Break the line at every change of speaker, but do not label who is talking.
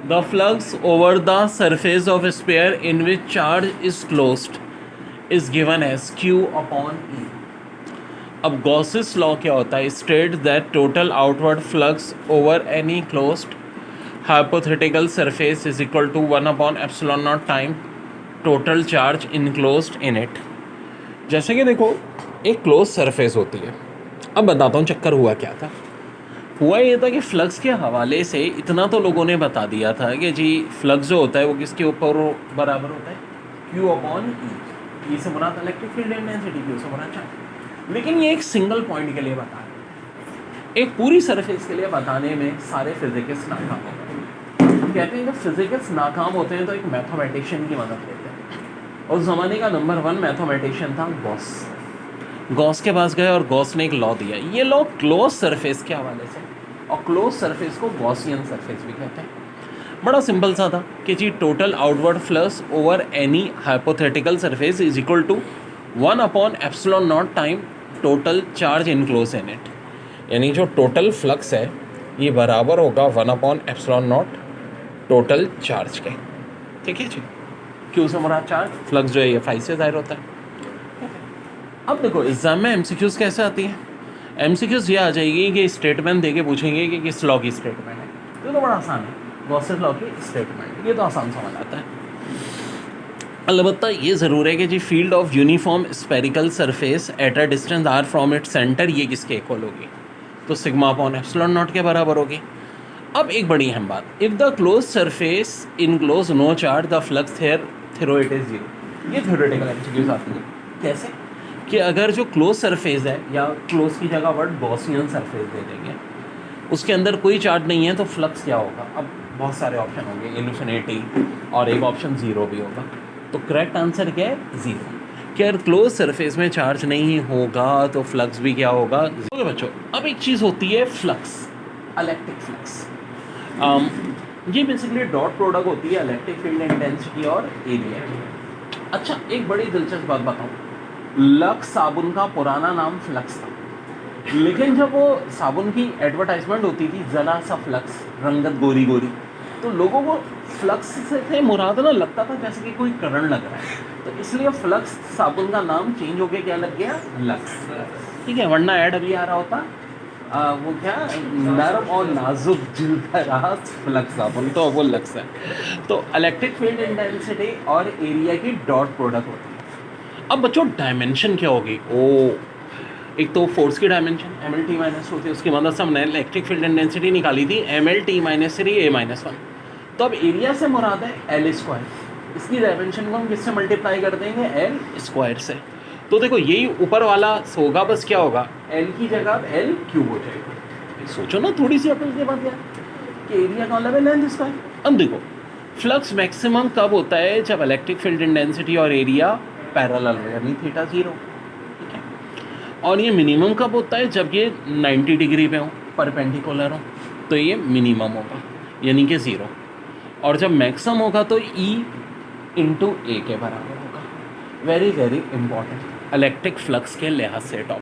The flux over the surface of sphere in which charge is closed is given as Q upon E। अब Gauss's law क्या होता है? State that total outward flux over any closed hypothetical surface is equal to 1 upon epsilon not time total charge enclosed in it. जैसे कि देखो, एक close surface होती है। अब बताता हूँ चक्कर हुआ क्या था। हुआ ये था कि फ्लक्स के हवाले से इतना तो लोगों ने बता दिया था कि जी फ्लक्स जो होता है वो किसके ऊपर बराबर होता है? Q upon E। ई से मुराद इलेक्ट्रिक फील्ड इंटेंसिटी, Q से मुराद चार्ज। लेकिन ये एक सिंगल पॉइंट के लिए बता रहे हैं, एक पूरी सरफेस के लिए बताने में सारे फिजिक्स नाकाम हो गए। कहते हैं जब फिजिक्स नाकाम होते हैं तो एक मैथमेटिशियन की मदद लेते हैं। उस ज़माने का नंबर 1 मैथमेटिशियन था गॉस। गॉस के पास गए और गॉस ने एक लॉ दिया। ये लॉ क्लोज सरफेस के हवाले से, और क्लोज सरफेस को गॉसियन सरफेस भी कहते हैं। बड़ा सिंपल सा था कि जी total outward flux over any hypothetical surface is equal to 1 upon epsilon not time total charge enclose in it. यानी जो टोटल फ्लक्स है ये बराबर होगा 1 upon epsilon not total charge के। ठीक है जी। क्यों से मुराद चार्ज, फ्लक्स जो है ये फाई से जाहिर होता है। अब देखो एग्जाम में एमसीक्यूज कैसे आती है? एमसीक्यूज ये आ जाएगी कि स्टेटमेंट देके पूछेंगे कि किस लॉ की स्टेटमेंट है। तो बड़ा आसान है, गॉसेस लॉ की स्टेटमेंट, ये तो आसान समझ आता है। अलबत्ता ये ज़रूर है कि जी field of uniform spherical surface at a distance r from it centre ये किसके इक्वल होगी? तो सिग्मा अपॉन एप्सिलॉन नॉट के बराबर होगी। अब एक बड़ी अहम बात, if the close surface enclose no charge the flux through it is zero. ये थ्योरेटिकल एमसीक्यूज आती है। कैसे? कि अगर जो क्लोज सरफेस है, या क्लोज की जगह वर्ड गॉसियन सरफेस दे देंगे, उसके अंदर कोई चार्ज नहीं है तो फ्लक्स क्या होगा? अब बहुत सारे ऑप्शन होंगे, इन्फिनिटी और एक ऑप्शन ज़ीरो भी होगा। तो करेक्ट आंसर क्या है? ज़ीरो। कि अगर क्लोज सरफेस में चार्ज नहीं होगा तो फ्लक्स भी क्या होगा? ओके बच्चों, अब एक चीज़ होती है फ्लक्स, इलेक्ट्रिक फ्लक्स। ये बेसिकली डॉट प्रोडक्ट होती है इलेक्ट्रिक फील्ड इंटेंसिटी और एरिया की। अच्छा, एक बड़ी दिलचस्प बात बताऊँ, लक्स साबुन का पुराना नाम फ्लक्स था, लेकिन जब वो साबुन की एडवर्टाइजमेंट होती थी ज़रा सा फ्लक्स, रंगत गोरी गोरी, तो लोगों को फ्लक्स से मुराद ना लगता था जैसे कि कोई करंट लग रहा है, तो इसलिए फ्लक्स साबुन का नाम चेंज होके क्या लग गया? लक्स। ठीक है, वरना ऐड अभी आ रहा होता वो क्या, नरम और नाजुक जिल्द का राज फ्लक्स साबुन, तो वो लक्स है। तो इलेक्ट्रिक फील्ड इंटेंसिटी और एरिया की डॉट प्रोडक्ट होती है। अब बच्चों डायमेंशन क्या होगी? एक तो फोर्स की डायमेंशन ml t माइनस होती है, उसकी मदद से हमने इलेक्ट्रिक फील्ड इंटेंसिटी निकाली थी ml t minus 3 a minus 1। तो अब एरिया से मुराद है एल स्क्वायर, इसकी डायमेंशन को हम किससे मल्टीप्लाई कर देंगे? एल स्क्वायर से। तो देखो यही ऊपर वाला होगा, बस क्या होगा? एल की जगह एल क्यूब हो जाएगा। सोचो ना थोड़ी सी अकल के बाद यार, कि एरिया का मतलब है लेंथ स्क्वायर। अब देखो फ्लक्स मैक्सिमम कब होता है? जब इलेक्ट्रिक फील्ड इंटेंसिटी और एरिया पैरेलल हो, यानी थीटा 0। ठीक है। और ये मिनिमम कब होता है? जब ये 90 डिग्री पे हो, परपेंडिकुलर हो, तो ये मिनिमम होगा, यानी कि 0। और जब मैक्सिमम होगा तो E इंटू ए के बराबर होगा। Very very important electric flux के लिहाज से टॉपिक।